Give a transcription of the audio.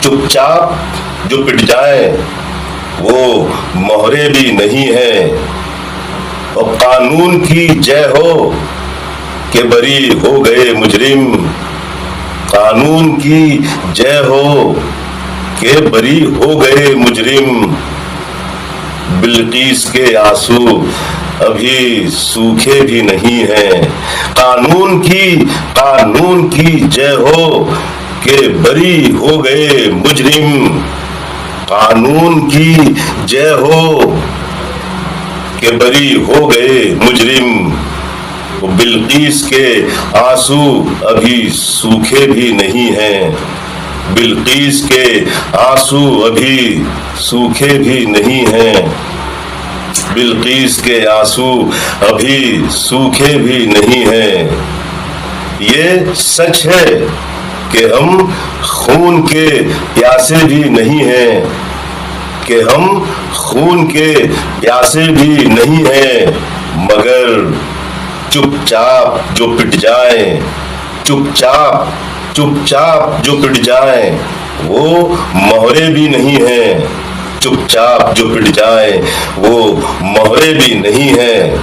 چپ چاپ جو پٹ جائیں وہ مہرے بھی نہیں ہیں، اور قانون کی جے ہو کہ بری ہو گئے مجرم، قانون کی جے ہو کہ بری ہو گئے مجرم، بلقیس کے آنسو ابھی سوکھے بھی نہیں ہیں، قانون کی جے ہو کہ بری ہو گئے مجرم، قانون کی جے ہو کہ بری ہو گئے مجرم، بلقیس کے آنسو ابھی سوکھے بھی نہیں ہیں، بلقیس کے آنسو ابھی سوکھے بھی نہیں ہیں، بلقیس کے آنسو ابھی سوکھے بھی نہیں ہیں۔ یہ سچ ہے کہ ہم خون کے پیاسے بھی نہیں ہیں، کہ ہم خون کے پیاسے بھی نہیں ہیں، مگر چپ چاپ جو پٹ جائیں، چپ چاپ جو پٹ جائیں وہ مہرے بھی نہیں ہیں، چپ چاپ جو پٹ جائیں وہ مہرے بھی نہیں ہیں۔